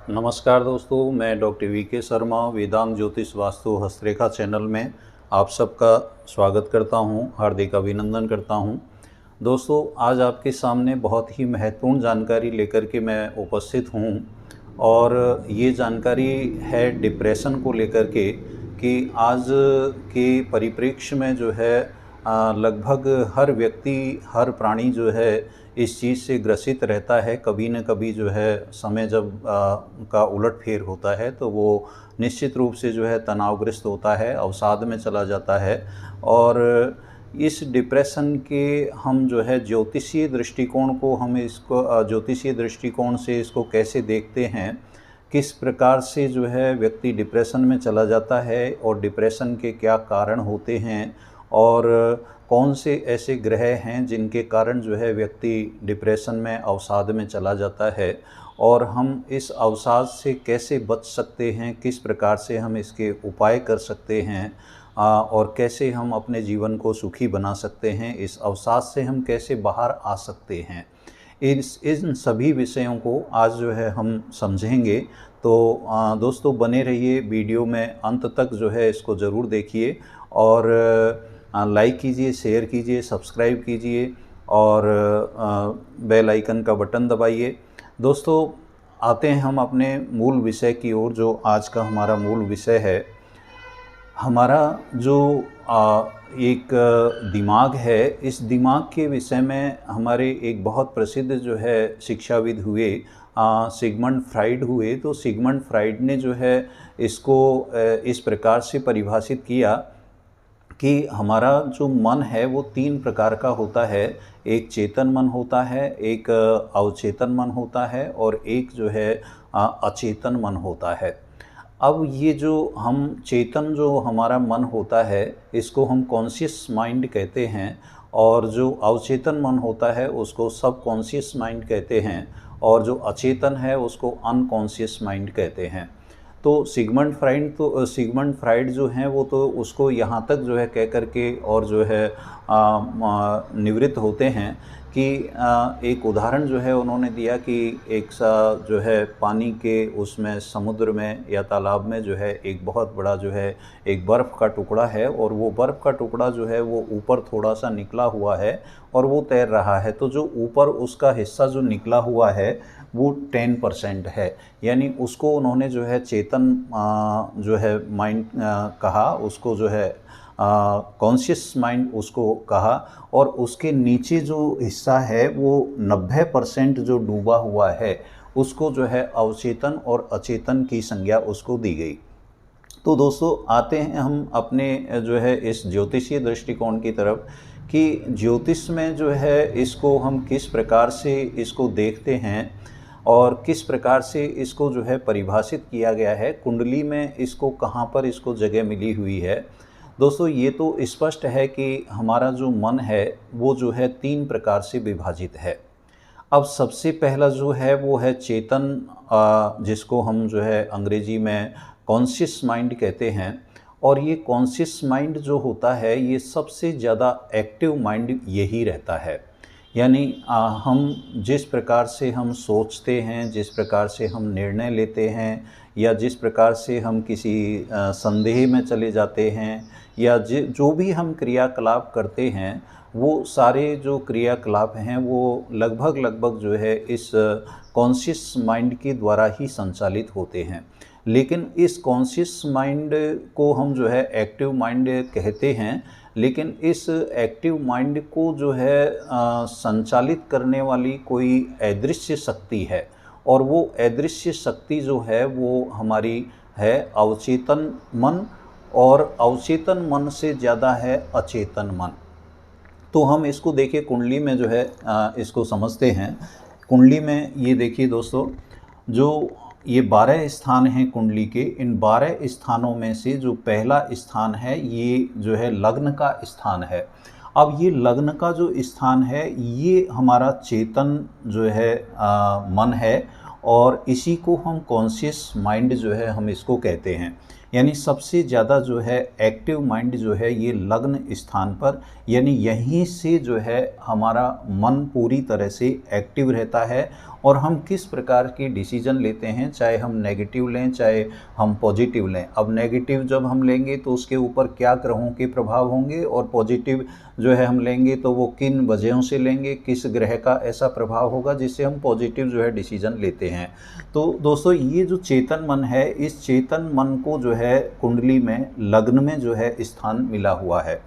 नमस्कार दोस्तों, मैं डॉक्टर वी.के. शर्मा वेदांग ज्योतिष वास्तु हस्तरेखा चैनल में आप सबका स्वागत करता हूं, हार्दिक अभिनंदन करता हूं। दोस्तों, आज आपके सामने बहुत ही महत्वपूर्ण जानकारी लेकर के मैं उपस्थित हूं और ये जानकारी है डिप्रेशन को लेकर के कि आज के परिप्रेक्ष्य में जो है लगभग हर व्यक्ति, हर प्राणी जो है इस चीज़ से ग्रसित रहता है। कभी न कभी जो है समय जब का उलट-फेर होता है तो वो निश्चित रूप से जो है तनावग्रस्त होता है, अवसाद में चला जाता है। और इस डिप्रेशन के हम जो है ज्योतिषीय दृष्टिकोण को हम इसको ज्योतिषीय दृष्टिकोण से इसको कैसे देखते हैं, किस प्रकार से जो है व्यक्ति डिप्रेशन में चला जाता है और डिप्रेशन के क्या कारण होते हैं और कौन से ऐसे ग्रह हैं जिनके कारण जो है व्यक्ति डिप्रेशन में, अवसाद में चला जाता है और हम इस अवसाद से कैसे बच सकते हैं, किस प्रकार से हम इसके उपाय कर सकते हैं और कैसे हम अपने जीवन को सुखी बना सकते हैं, इस अवसाद से हम कैसे बाहर आ सकते हैं। इन सभी विषयों को आज जो है हम समझेंगे। तो दोस्तों बने रहिए, वीडियो में अंत तक जो है इसको ज़रूर देखिए और लाइक कीजिए, शेयर कीजिए, सब्सक्राइब कीजिए और बेल आइकन का बटन दबाइए। दोस्तों, आते हैं हम अपने मूल विषय की ओर, जो आज का हमारा मूल विषय है। हमारा जो एक दिमाग है, इस दिमाग के विषय में हमारे एक बहुत प्रसिद्ध जो है शिक्षाविद हुए, सिगमंड फ्राइड हुए। तो सिगमंड फ्राइड ने जो है इसको इस प्रकार से परिभाषित किया कि हमारा जो मन है वो 3 प्रकार का होता है। एक चेतन मन होता है, एक अवचेतन मन होता है और एक जो है अचेतन मन होता है। अब ये जो हम चेतन जो हमारा मन होता है इसको हम कॉन्शियस माइंड कहते हैं और जो अवचेतन मन होता है उसको सब कॉन्शियस माइंड कहते हैं और जो अचेतन है उसको अनकॉन्शियस माइंड कहते हैं। तो सिगमंड फ्राइड जो हैं वो तो उसको यहाँ तक जो है कह कर के और जो है निवृत्त होते हैं कि एक उदाहरण जो है उन्होंने दिया कि एक सा जो है पानी के उसमें समुद्र में या तालाब में जो है एक बहुत बड़ा जो है एक बर्फ़ का टुकड़ा है और वो बर्फ़ का टुकड़ा जो है वो ऊपर थोड़ा सा निकला हुआ है और वो तैर रहा है। तो जो ऊपर उसका हिस्सा जो निकला हुआ है वो 10% है, यानी उसको उन्होंने जो है चेतन जो है माइंड कहा, उसको जो है कॉन्शियस माइंड उसको कहा। और उसके नीचे जो हिस्सा है वो 90% जो डूबा हुआ है उसको जो है अवचेतन और अचेतन की संज्ञा उसको दी गई। तो दोस्तों आते हैं हम अपने जो है इस ज्योतिषीय दृष्टिकोण की तरफ कि ज्योतिष में जो है इसको हम किस प्रकार से इसको देखते हैं और किस प्रकार से इसको जो है परिभाषित किया गया है, कुंडली में इसको कहाँ पर इसको जगह मिली हुई है। दोस्तों ये तो स्पष्ट है कि हमारा जो मन है वो जो है 3 प्रकार से विभाजित है। अब सबसे पहला जो है वो है चेतन, जिसको हम जो है अंग्रेजी में कॉन्शियस माइंड कहते हैं। और ये कॉन्शियस माइंड जो होता है ये सबसे ज़्यादा एक्टिव माइंड यही रहता है। यानी हम जिस प्रकार से हम सोचते हैं, जिस प्रकार से हम निर्णय लेते हैं या जिस प्रकार से हम किसी संदेह में चले जाते हैं या जो भी हम क्रियाकलाप करते हैं वो सारे जो क्रियाकलाप हैं वो लगभग जो है इस कॉन्शियस माइंड के द्वारा ही संचालित होते हैं। लेकिन इस कॉन्शियस माइंड को हम जो है एक्टिव माइंड कहते हैं, लेकिन इस एक्टिव माइंड को जो है संचालित करने वाली कोई अदृश्य शक्ति है और वो अदृश्य शक्ति जो है वो हमारी है अवचेतन मन और अवचेतन मन से ज़्यादा है अचेतन मन। तो हम इसको देखिए कुंडली में जो है इसको समझते हैं। कुंडली में ये देखिए दोस्तों, जो ये 12 स्थान हैं कुंडली के, इन 12 स्थानों में से जो पहला स्थान है ये जो है लग्न का स्थान है। अब ये लग्न का जो स्थान है ये हमारा चेतन जो है मन है और इसी को हम कॉन्शियस माइंड जो है हम इसको कहते हैं। यानी सबसे ज़्यादा जो है एक्टिव माइंड जो है ये लग्न स्थान पर, यानी यहीं से जो है हमारा मन पूरी तरह से एक्टिव रहता है और हम किस प्रकार के डिसीजन लेते हैं, चाहे हम नेगेटिव लें चाहे हम पॉजिटिव लें। अब नेगेटिव जब हम लेंगे तो उसके ऊपर क्या ग्रहों के प्रभाव होंगे, और पॉजिटिव जो है हम लेंगे तो वो किन वजहों से लेंगे, किस ग्रह का ऐसा प्रभाव होगा जिससे हम पॉजिटिव जो है डिसीजन लेते हैं। तो दोस्तों ये जो चेतन मन है, इस चेतन मन को जो है कुंडली में लग्न में जो है स्थान मिला हुआ है।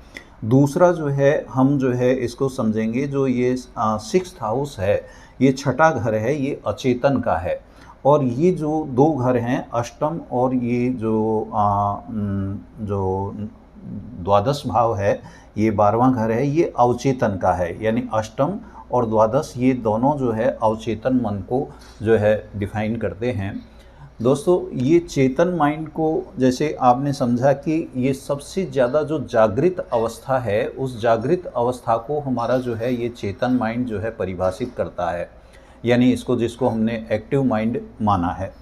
दूसरा जो है हम जो है इसको समझेंगे, जो ये 6th हाउस है, ये छठा घर है, ये अचेतन का है। और ये जो दो घर हैं अष्टम और ये जो द्वादश भाव है, ये 12वां घर है, ये अवचेतन का है। यानी अष्टम और द्वादश ये दोनों जो है अवचेतन मन को जो है डिफाइन करते हैं। दोस्तों ये चेतन माइंड को जैसे आपने समझा कि ये सबसे ज़्यादा जो जागृत अवस्था है, उस जागृत अवस्था को हमारा जो है ये चेतन माइंड जो है परिभाषित करता है, यानी इसको जिसको हमने एक्टिव माइंड माना है।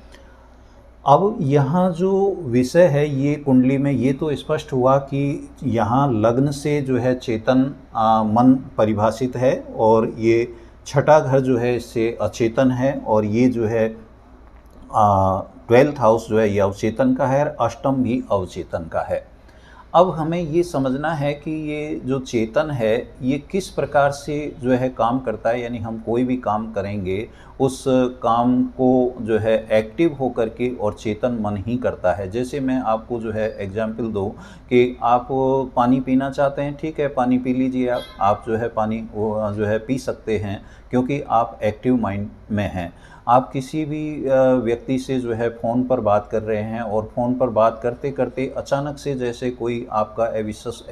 अब यहाँ जो विषय है ये कुंडली में ये तो स्पष्ट हुआ कि यहाँ लग्न से जो है चेतन मन परिभाषित है, और ये छठा घर जो है इससे अचेतन है, और ये जो है 12th हाउस जो है ये अवचेतन का है, अष्टम भी अवचेतन का है। अब हमें ये समझना है कि ये जो चेतन है ये किस प्रकार से जो है काम करता है, यानी हम कोई भी काम करेंगे उस काम को जो है एक्टिव होकर के और चेतन मन ही करता है। जैसे मैं आपको जो है एग्जाम्पल दूँ कि आप पानी पीना चाहते हैं, ठीक है पानी पी लीजिए, आप जो है पानी वो जो है पी सकते हैं क्योंकि आप एक्टिव माइंड में हैं। आप किसी भी व्यक्ति से जो है फ़ोन पर बात कर रहे हैं और फ़ोन पर बात करते करते अचानक से जैसे कोई आपका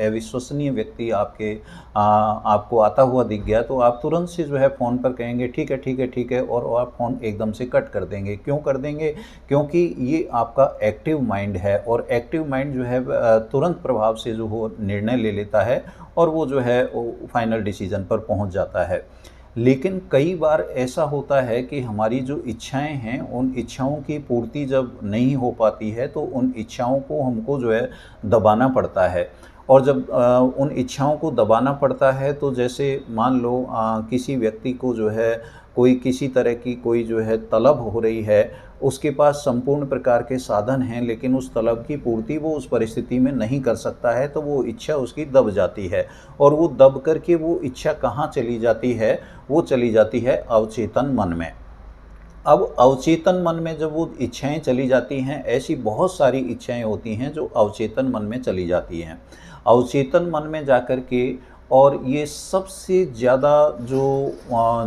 अविश्वसनीय व्यक्ति आपको आता हुआ दिख गया, तो आप तुरंत से जो है फ़ोन पर कहेंगे ठीक है ठीक है ठीक है, और आप फ़ोन एकदम से कट कर देंगे। क्यों कर देंगे? क्योंकि ये आपका एक्टिव माइंड है, और एक्टिव माइंड जो है तुरंत प्रभाव से जो हो निर्णय ले लेता है और वो जो है वो फाइनल डिसीजन पर पहुंच जाता है। लेकिन कई बार ऐसा होता है कि हमारी जो इच्छाएं हैं, उन इच्छाओं की पूर्ति जब नहीं हो पाती है तो उन इच्छाओं को हमको जो है दबाना पड़ता है। और जब उन इच्छाओं को दबाना पड़ता है तो जैसे मान लो किसी व्यक्ति को जो है कोई किसी तरह की कोई जो है तलब हो रही है, उसके पास संपूर्ण प्रकार के साधन हैं, लेकिन उस तलब की पूर्ति वो उस परिस्थिति में नहीं कर सकता है, तो वो इच्छा उसकी दब जाती है। और वो दब करके वो इच्छा कहाँ चली जाती है? वो चली जाती है अवचेतन मन में। अब अवचेतन मन में जब वो इच्छाएं चली जाती हैं, ऐसी बहुत सारी इच्छाएं होती हैं जो अवचेतन मन में चली जाती हैं। अवचेतन मन में जाकर के, और ये सबसे ज़्यादा जो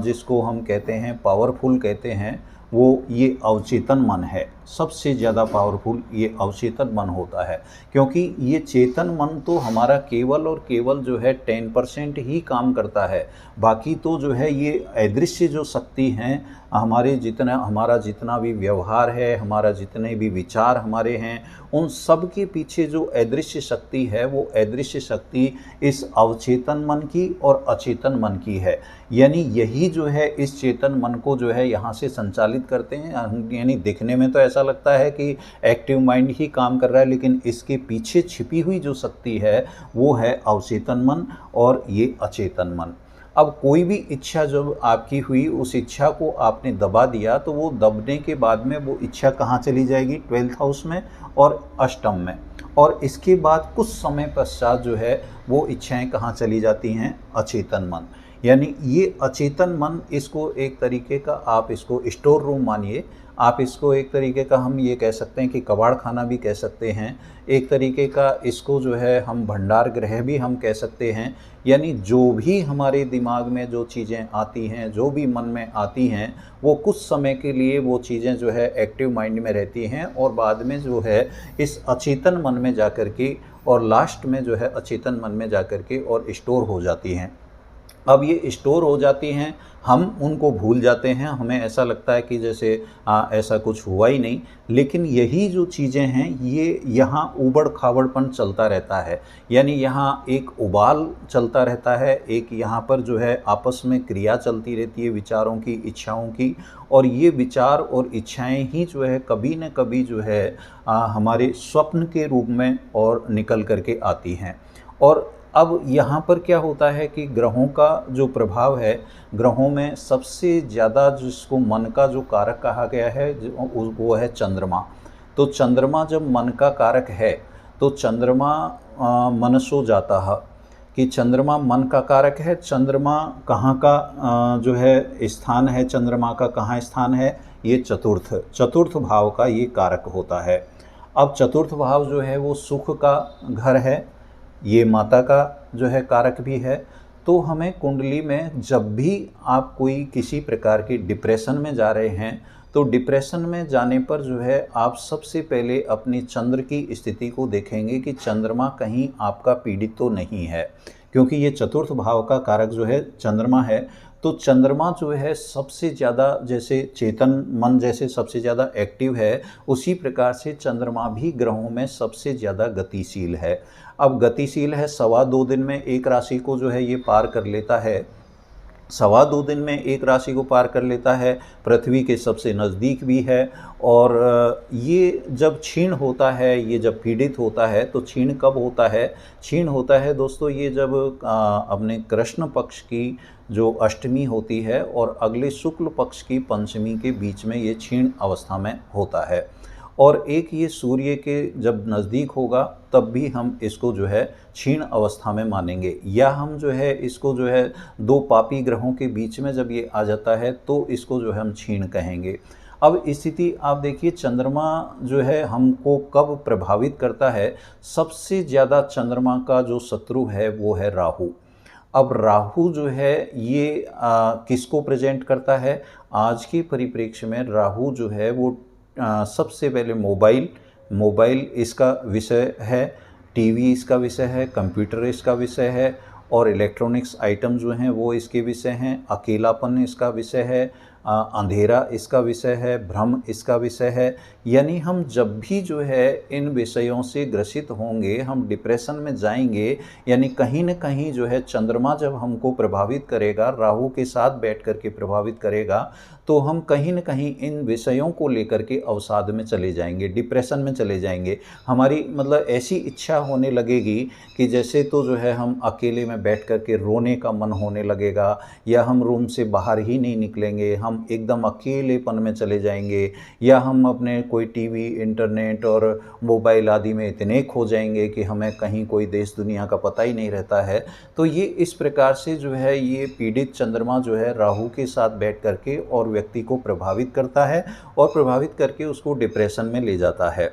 जिसको हम कहते हैं पावरफुल कहते हैं, वो ये अवचेतन मन है। सबसे ज़्यादा पावरफुल ये अवचेतन मन होता है, क्योंकि ये चेतन मन तो हमारा केवल और केवल जो है 10% ही काम करता है। बाकी तो जो है ये अदृश्य जो शक्ति हैं, हमारा जितना भी व्यवहार है, हमारा जितने भी विचार हमारे हैं, उन सब के पीछे जो अदृश्य शक्ति है, वो अदृश्य शक्ति इस अवचेतन मन की और अचेतन मन की है। यानी यही जो है इस चेतन मन को जो है यहाँ से संचालित करते हैं। यानी दिखने में तो ऐसा लगता है कि एक्टिव माइंड ही काम कर रहा है, लेकिन इसके पीछे छिपी हुई जो शक्ति है वो है अवचेतन मन और ये अचेतन मन। अब कोई भी इच्छा जब आपकी हुई, उस इच्छा को आपने दबा दिया, तो वो दबने के बाद में वो इच्छा कहाँ चली जाएगी? 12th हाउस में और अष्टम में। और इसके बाद कुछ समय पश्चात जो है वो इच्छाएं कहाँ चली जाती हैं? अचेतन मन। यानी ये अचेतन मन, इसको एक तरीके का आप इसको स्टोर रूम मानिए, आप इसको एक तरीके का हम ये कह सकते हैं कि कबाड़ खाना भी कह सकते हैं, एक तरीके का इसको जो है हम भंडार गृह भी हम कह सकते हैं। यानी जो भी हमारे दिमाग में जो चीज़ें आती हैं, जो भी मन में आती हैं, वो कुछ समय के लिए वो चीज़ें जो है एक्टिव माइंड में रहती हैं और बाद में जो है इस अचेतन मन में जाकर के और लास्ट में जो है अचेतन मन में जाकर के और स्टोर हो जाती हैं। अब ये स्टोर हो जाती हैं, हम उनको भूल जाते हैं, हमें ऐसा लगता है कि जैसे ऐसा कुछ हुआ ही नहीं। लेकिन यही जो चीज़ें हैं ये यहाँ ऊबड़-खाबड़पन चलता रहता है। यानी यहाँ एक उबाल चलता रहता है, एक यहाँ पर जो है आपस में क्रिया चलती रहती है विचारों की, इच्छाओं की, और ये विचार और इच्छाएँ ही जो है कभी न कभी जो है हमारे स्वप्न के रूप में और निकल कर के आती हैं। और अब यहाँ पर क्या होता है कि ग्रहों का जो प्रभाव है, ग्रहों में सबसे ज़्यादा जिसको मन का जो कारक कहा गया है वो है चंद्रमा। तो चंद्रमा जब मन का कारक है तो चंद्रमा मनसो जाता है, कि चंद्रमा मन का कारक है। चंद्रमा कहाँ का जो है स्थान है, चंद्रमा का कहाँ स्थान है, ये चतुर्थ चतुर्थ भाव का ये कारक होता है। अब चतुर्थ भाव जो है वो सुख का घर है, ये माता का जो है कारक भी है। तो हमें कुंडली में जब भी आप कोई किसी प्रकार की डिप्रेशन में जा रहे हैं, तो डिप्रेशन में जाने पर जो है आप सबसे पहले अपनी चंद्र की स्थिति को देखेंगे कि चंद्रमा कहीं आपका पीड़ित तो नहीं है, क्योंकि ये चतुर्थ भाव का कारक जो है चंद्रमा है। तो चंद्रमा जो है सबसे ज़्यादा, जैसे चेतन मन जैसे सबसे ज़्यादा एक्टिव है, उसी प्रकार से चंद्रमा भी ग्रहों में सबसे ज़्यादा गतिशील है। अब गतिशील है, 2.25 दिन में एक राशि को जो है ये पार कर लेता है, 2.25 दिन में एक राशि को पार कर लेता है, पृथ्वी के सबसे नज़दीक भी है। और ये जब क्षीण होता है, ये जब पीड़ित होता है, तो क्षीण कब होता है? क्षीण होता है दोस्तों ये जब अपने कृष्ण पक्ष की जो अष्टमी होती है और अगले शुक्ल पक्ष की पंचमी के बीच में ये क्षीण अवस्था में होता है। और एक ये सूर्य के जब नज़दीक होगा तब भी हम इसको जो है क्षीण अवस्था में मानेंगे, या हम जो है इसको जो है दो पापी ग्रहों के बीच में जब ये आ जाता है तो इसको जो है हम क्षीण कहेंगे। अब स्थिति आप देखिए, चंद्रमा जो है हमको कब प्रभावित करता है? सबसे ज़्यादा चंद्रमा का जो शत्रु है वो है राहु। अब राहु जो है ये किसको प्रेजेंट करता है? आज के परिप्रेक्ष्य में राहु जो है वो सबसे पहले मोबाइल इसका विषय है, टीवी इसका विषय है, कंप्यूटर इसका विषय है, और इलेक्ट्रॉनिक्स आइटम जो हैं वो इसके विषय हैं। अकेलापन इसका विषय है, अंधेरा इसका विषय है, भ्रम इसका विषय है। यानी हम जब भी जो है इन विषयों से ग्रसित होंगे, हम डिप्रेशन में जाएंगे, यानी कहीं न कहीं जो है चंद्रमा जब हमको प्रभावित करेगा, राहु के साथ बैठ कर के प्रभावित करेगा, तो हम कहीं न कहीं इन विषयों को लेकर के अवसाद में चले जाएंगे, डिप्रेशन में चले जाएंगे। हमारी मतलब ऐसी इच्छा होने लगेगी कि जैसे तो जो है हम अकेले में बैठ कर के रोने का मन होने लगेगा, या हम रूम से बाहर ही नहीं निकलेंगे, हम एकदम अकेलेपन में चले जाएंगे, या हम अपने कोई टीवी, इंटरनेट और मोबाइल आदि में इतने खो जाएंगे कि हमें कहीं कोई देश दुनिया का पता ही नहीं रहता है। तो ये इस प्रकार से जो है ये पीड़ित चंद्रमा जो है राहु के साथ बैठ करके और व्यक्ति को प्रभावित करता है, और प्रभावित करके उसको डिप्रेशन में ले जाता है।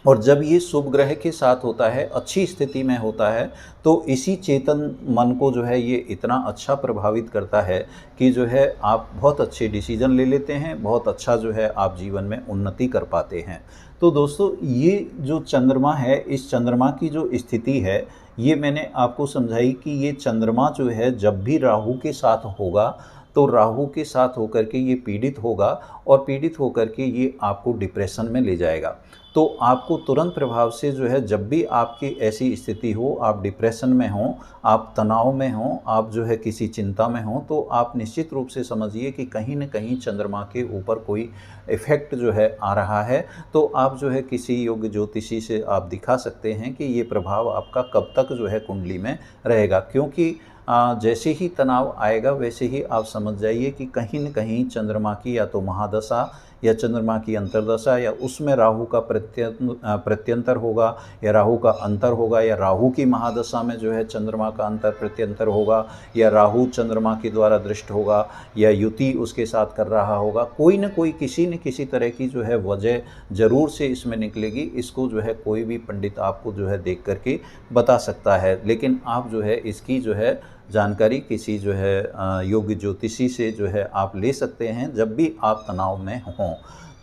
और जब ये शुभ ग्रह के साथ होता है, अच्छी स्थिति में होता है, तो इसी चेतन मन को जो है ये इतना अच्छा प्रभावित करता है कि जो है आप बहुत अच्छे डिसीजन ले लेते हैं, बहुत अच्छा जो है आप जीवन में उन्नति कर पाते हैं। तो दोस्तों ये जो चंद्रमा है, इस चंद्रमा की जो स्थिति है, ये मैंने आपको समझाई कि ये चंद्रमा जो है जब भी राहु के साथ होगा, तो राहु के साथ होकर के ये पीड़ित होगा, और पीड़ित होकर के ये आपको डिप्रेशन में ले जाएगा। तो आपको तुरंत प्रभाव से जो है जब भी आपकी ऐसी स्थिति हो, आप डिप्रेशन में हों, आप तनाव में हों, आप जो है किसी चिंता में हों, तो आप निश्चित रूप से समझिए कि कहीं न कहीं चंद्रमा के ऊपर कोई इफ़ेक्ट जो है आ रहा है। तो आप जो है किसी योग्य ज्योतिषी से आप दिखा सकते हैं कि ये प्रभाव आपका कब तक जो है कुंडली में रहेगा, क्योंकि जैसे ही तनाव आएगा वैसे ही आप समझ जाइए कि कहीं न कहीं चंद्रमा की या तो महादशा या चंद्रमा की अंतर्दशा, या उसमें राहु का प्रत्यंतर होगा, या राहु का अंतर होगा, या राहु की महादशा में जो है चंद्रमा का अंतर प्रत्यंतर होगा, या राहु चंद्रमा के द्वारा दृष्ट होगा, या युति उसके साथ कर रहा होगा। कोई न कोई किसी न किसी तरह की जो है वजह ज़रूर से इसमें निकलेगी। इसको जो है कोई भी पंडित आपको जो है देख करके बता सकता है, लेकिन आप जो है इसकी जो है जानकारी किसी जो है योग्य ज्योतिषी से जो है आप ले सकते हैं जब भी आप तनाव में हों।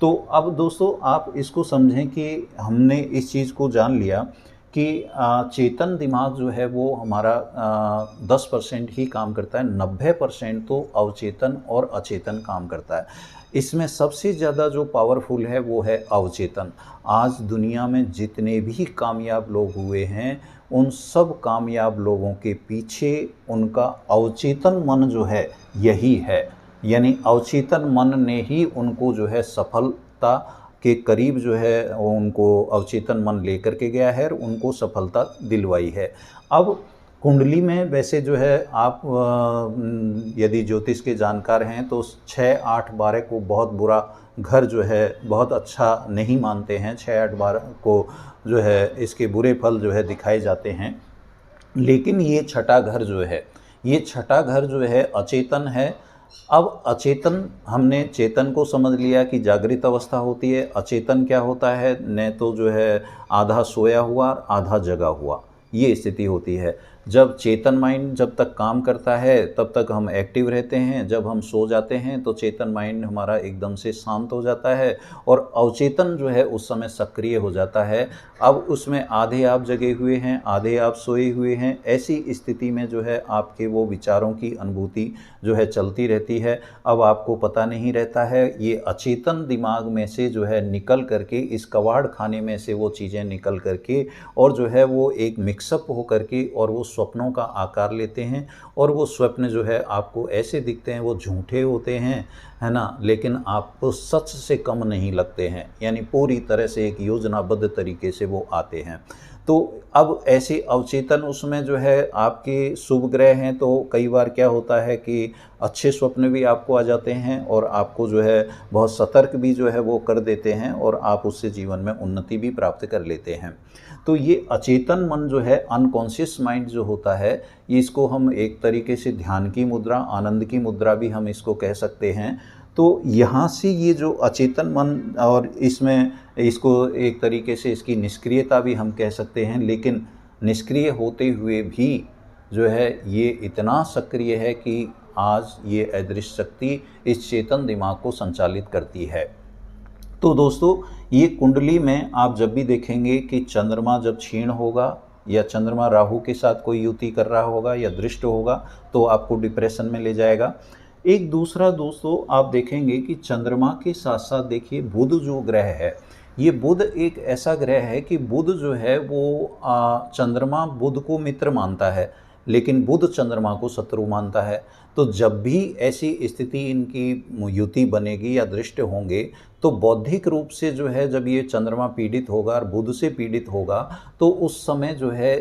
तो अब दोस्तों आप इसको समझें कि हमने इस चीज़ को जान लिया कि चेतन दिमाग जो है वो हमारा 10% ही काम करता है, 90% तो अवचेतन और अचेतन काम करता है। इसमें सबसे ज़्यादा जो पावरफुल है वो है अवचेतन। आज दुनिया में जितने भी कामयाब लोग हुए हैं, उन सब कामयाब लोगों के पीछे उनका अवचेतन मन जो है यही है। यानी अवचेतन मन ने ही उनको जो है सफलता के करीब जो है उनको अवचेतन मन लेकर के गया है और उनको सफलता दिलवाई है। अब कुंडली में वैसे जो है आप यदि ज्योतिष के जानकार हैं तो 6, 8, 12 को बहुत बुरा घर जो है बहुत अच्छा नहीं मानते हैं। 6, 8, 12 को जो है इसके बुरे फल जो है दिखाए जाते हैं। लेकिन ये छठा घर जो है, ये छठा घर जो है अचेतन है। अब अचेतन, हमने चेतन को समझ लिया कि जागृत अवस्था होती है। अचेतन क्या होता है? न तो जो है आधा सोया हुआ आधा जगा हुआ, ये स्थिति होती है। जब चेतन माइंड जब तक काम करता है तब तक हम एक्टिव रहते हैं। जब हम सो जाते हैं तो चेतन माइंड हमारा एकदम से शांत हो जाता है और अवचेतन जो है उस समय सक्रिय हो जाता है। अब उसमें आधे आप जगे हुए हैं, आधे आप सोए हुए हैं। ऐसी स्थिति में जो है आपके वो विचारों की अनुभूति जो है चलती रहती है। अब आपको पता नहीं रहता है, ये अचेतन दिमाग में से जो है निकल करके, इस कबाड़ खाने में से वो चीज़ें निकल करके और जो है वो एक मिक्सअप हो करके और वो स्वप्नों का आकार लेते हैं। और वो स्वप्न जो है आपको ऐसे दिखते हैं, वो झूठे होते हैं, है ना, लेकिन आपको सच से कम नहीं लगते हैं। यानी पूरी तरह से एक योजनाबद्ध तरीके से वो आते हैं। तो अब ऐसे अवचेतन उसमें जो है आपके शुभ ग्रह हैं, तो कई बार क्या होता है कि अच्छे स्वप्न भी आपको आ जाते हैं और आपको जो है बहुत सतर्क भी जो है वो कर देते हैं और आप उससे जीवन में उन्नति भी प्राप्त कर लेते हैं। तो ये अचेतन मन जो है, अनकॉन्शियस माइंड जो होता है, ये इसको हम एक तरीके से ध्यान की मुद्रा, आनंद की मुद्रा भी हम इसको कह सकते हैं। तो यहाँ से ये जो अचेतन मन, और इसमें इसको एक तरीके से इसकी निष्क्रियता भी हम कह सकते हैं, लेकिन निष्क्रिय होते हुए भी जो है ये इतना सक्रिय है कि आज ये अदृश्य शक्ति इस चेतन दिमाग को संचालित करती है। तो दोस्तों, ये कुंडली में आप जब भी देखेंगे कि चंद्रमा जब क्षीण होगा या चंद्रमा राहु के साथ कोई युति कर रहा होगा या दृष्ट होगा तो आपको डिप्रेशन में ले जाएगा। एक दूसरा दोस्तों, आप देखेंगे कि चंद्रमा के साथ साथ देखिए बुध जो ग्रह है, ये बुध एक ऐसा ग्रह है कि बुध जो है वो चंद्रमा बुध को मित्र मानता है, लेकिन बुध चंद्रमा को शत्रु मानता है। तो जब भी ऐसी स्थिति इनकी युति बनेगी या दृष्ट होंगे तो बौद्धिक रूप से जो है जब ये चंद्रमा पीड़ित होगा और बुध से पीड़ित होगा तो उस समय जो है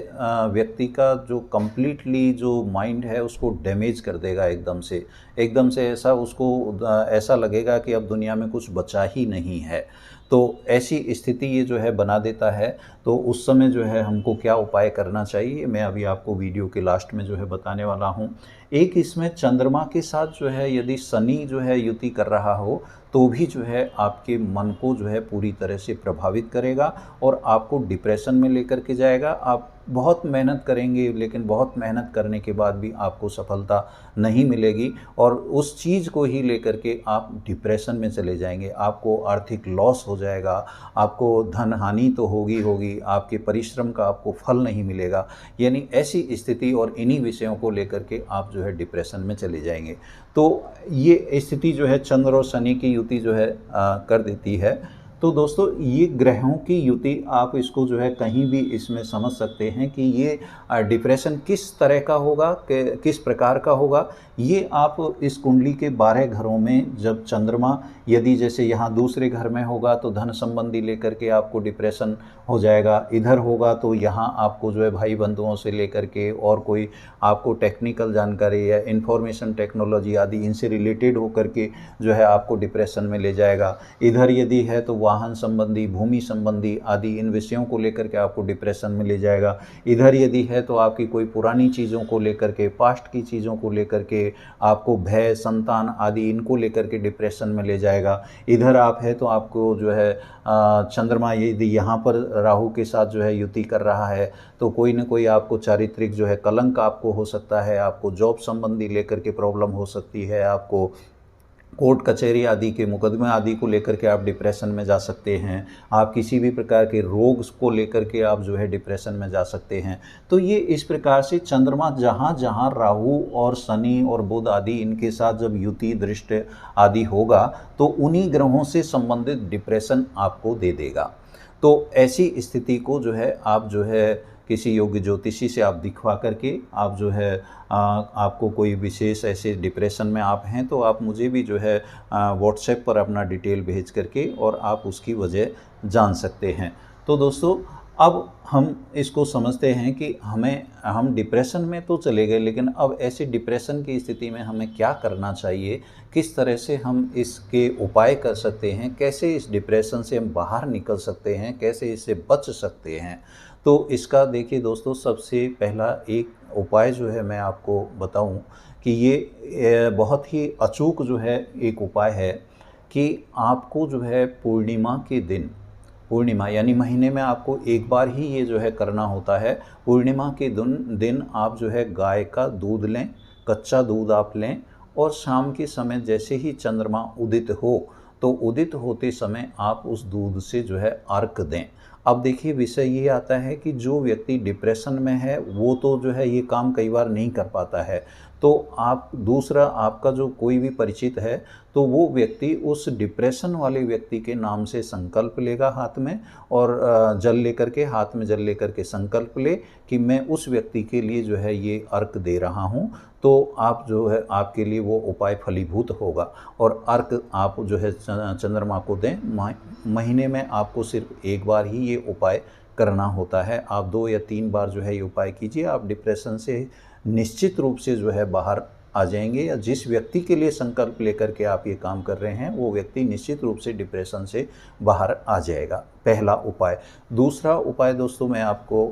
व्यक्ति का जो कंप्लीटली जो माइंड है उसको डैमेज कर देगा। एकदम से ऐसा उसको ऐसा लगेगा कि अब दुनिया में कुछ बचा ही नहीं है। तो ऐसी स्थिति ये जो है बना देता है। तो उस समय जो है हमको क्या उपाय करना चाहिए, मैं अभी आपको वीडियो के लास्ट में जो है बताने वाला हूँ। एक इसमें चंद्रमा के साथ जो है यदि शनि जो है युति कर रहा हो तो भी जो है आपके मन को जो है पूरी तरह से प्रभावित करेगा और आपको डिप्रेशन में लेकर के जाएगा। आप बहुत मेहनत करेंगे लेकिन बहुत मेहनत करने के बाद भी आपको सफलता नहीं मिलेगी और उस चीज़ को ही लेकर के आप डिप्रेशन में चले जाएंगे। आपको आर्थिक लॉस हो जाएगा, आपको धन हानि तो होगी, आपके परिश्रम का आपको फल नहीं मिलेगा। यानी ऐसी स्थिति और इन्हीं विषयों को लेकर के आप जो है डिप्रेशन में चले जाएंगे। तो ये स्थिति जो है चंद्र और शनि की युति जो है कर देती है। तो दोस्तों, ये ग्रहों की युति आप इसको जो है कहीं भी इसमें समझ सकते हैं कि ये डिप्रेशन किस तरह का होगा, किस प्रकार का होगा। ये आप इस कुंडली के 12 घरों में जब चंद्रमा यदि जैसे यहाँ दूसरे घर में होगा तो धन संबंधी लेकर के आपको डिप्रेशन हो जाएगा, इधर होगा तो यहाँ आपको जो है भाई बंधुओं से लेकर के और कोई आपको टेक्निकल जानकारी या इंफॉर्मेशन टेक्नोलॉजी आदि इनसे रिलेटेड होकर के जो है आपको डिप्रेशन में ले जाएगा। इधर यदि है तो वाहन संबंधी, भूमि संबंधी आदि इन विषयों को लेकर के आपको डिप्रेशन में ले जाएगा। इधर यदि है तो आपकी कोई पुरानी चीज़ों को लेकर के, पास्ट की चीज़ों को लेकर के आपको भय, संतान आदि इनको लेकर के डिप्रेशन में ले जाएगा। इधर आप है तो आपको जो है चंद्रमा यदि यहाँ पर राहु के साथ जो है युति कर रहा है तो कोई न कोई आपको चारित्रिक जो है कलंक आपको हो सकता है, आपको जॉब संबंधी लेकर के प्रॉब्लम हो सकती है, आपको कोर्ट कचहरी आदि के मुकदमे आदि को लेकर के आप डिप्रेशन में जा सकते हैं। आप किसी भी प्रकार के रोग को लेकर के आप जो है डिप्रेशन में जा सकते हैं। तो ये इस प्रकार से चंद्रमा जहाँ जहाँ राहु और शनि और बुध आदि इनके साथ जब युति दृष्ट आदि होगा तो उन्हीं ग्रहों से संबंधित डिप्रेशन आपको दे देगा। तो ऐसी स्थिति को जो है आप जो है किसी योग्य ज्योतिषी से आप दिखवा करके आप जो है आपको कोई विशेष ऐसे डिप्रेशन में आप हैं तो आप मुझे भी जो है व्हाट्सएप पर अपना डिटेल भेज करके और आप उसकी वजह जान सकते हैं। तो दोस्तों अब हम इसको समझते हैं कि हम डिप्रेशन में तो चले गए, लेकिन अब ऐसी डिप्रेशन की स्थिति में हमें क्या करना चाहिए, किस तरह से हम इसके उपाय कर सकते हैं, कैसे इस डिप्रेशन से हम बाहर निकल सकते हैं, कैसे इससे बच सकते हैं। तो इसका देखिए दोस्तों, सबसे पहला एक उपाय जो है मैं आपको बताऊं कि ये बहुत ही अचूक जो है एक उपाय है कि आपको जो है पूर्णिमा के दिन, पूर्णिमा यानी महीने में आपको एक बार ही ये जो है करना होता है। पूर्णिमा के दिन आप जो है गाय का दूध लें, कच्चा दूध आप लें और शाम के समय जैसे ही चंद्रमा उदित हो तो उदित होते समय आप उस दूध से जो है अर्घ दें। अब देखिए विषय ये आता है कि जो व्यक्ति डिप्रेशन में है वो तो जो है ये काम कई बार नहीं कर पाता है, तो आप दूसरा आपका जो कोई भी परिचित है तो वो व्यक्ति उस डिप्रेशन वाले व्यक्ति के नाम से संकल्प लेगा हाथ में, और जल लेकर के, हाथ में जल लेकर के संकल्प ले कि मैं उस व्यक्ति के लिए जो है ये अर्घ दे रहा हूँ। तो आप जो है आपके लिए वो उपाय फलीभूत होगा और अर्घ आप जो है चंद्रमा को दें। महीने में आपको सिर्फ एक बार ही ये उपाय करना होता है। आप 2 या 3 बार जो है ये उपाय कीजिए, आप डिप्रेशन से निश्चित रूप से जो है बाहर आ जाएंगे, या जिस व्यक्ति के लिए संकल्प लेकर के आप ये काम कर रहे हैं वो व्यक्ति निश्चित रूप से डिप्रेशन से बाहर आ जाएगा। पहला उपाय। दूसरा उपाय दोस्तों मैं आपको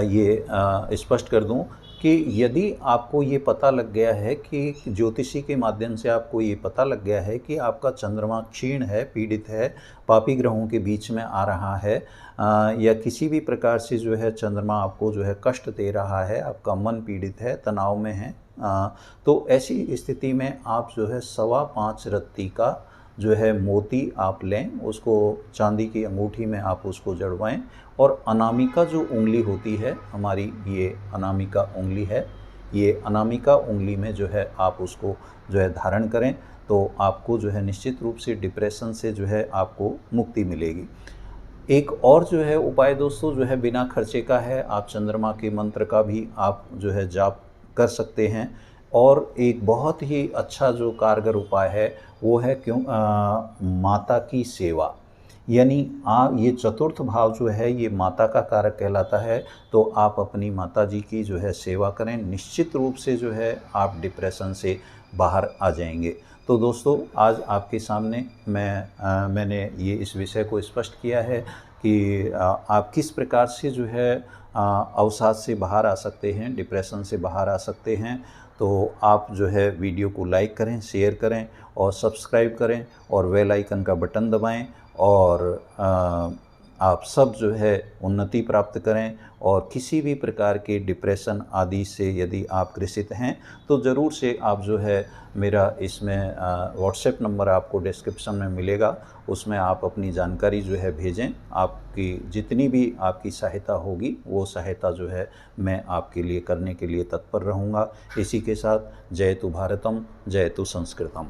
ये स्पष्ट कर दूं कि यदि आपको ये पता लग गया है कि ज्योतिषी के माध्यम से आपको ये पता लग गया है कि आपका चंद्रमा क्षीण है, पीड़ित है, पापी ग्रहों के बीच में आ रहा है, या किसी भी प्रकार से जो है चंद्रमा आपको जो है कष्ट दे रहा है, आपका मन पीड़ित है, तनाव में है, तो ऐसी स्थिति में आप जो है 5.25 रत्ती का जो है मोती आप लें, उसको चांदी की अंगूठी में आप उसको जड़वाएं और अनामिका जो उंगली होती है हमारी, ये अनामिका उंगली है, ये अनामिका उंगली में जो है आप उसको जो है धारण करें तो आपको जो है निश्चित रूप से डिप्रेशन से जो है आपको मुक्ति मिलेगी। एक और जो है उपाय दोस्तों जो है बिना खर्चे का है, आप चंद्रमा के मंत्र का भी आप जो है जाप कर सकते हैं। और एक बहुत ही अच्छा जो कारगर उपाय है वो है माता की सेवा, यानी ये चतुर्थ भाव जो है ये माता का कारक कहलाता है, तो आप अपनी माता जी की जो है सेवा करें, निश्चित रूप से जो है आप डिप्रेशन से बाहर आ जाएंगे। तो दोस्तों आज आपके सामने मैंने ये इस विषय को स्पष्ट किया है कि आप किस प्रकार से जो है अवसाद से बाहर आ सकते हैं, डिप्रेशन से बाहर आ सकते हैं। तो आप जो है वीडियो को लाइक करें, शेयर करें और सब्सक्राइब करें और बेल आइकन का बटन दबाएं और आप सब जो है उन्नति प्राप्त करें। और किसी भी प्रकार के डिप्रेशन आदि से यदि आप ग्रसित हैं तो ज़रूर से आप जो है मेरा इसमें व्हाट्सएप नंबर आपको डिस्क्रिप्शन में मिलेगा, उसमें आप अपनी जानकारी जो है भेजें। आपकी जितनी भी आपकी सहायता होगी वो सहायता जो है मैं आपके लिए करने के लिए तत्पर रहूँगा। इसी के साथ जय तु भारतम, जय तु संस्कृतम।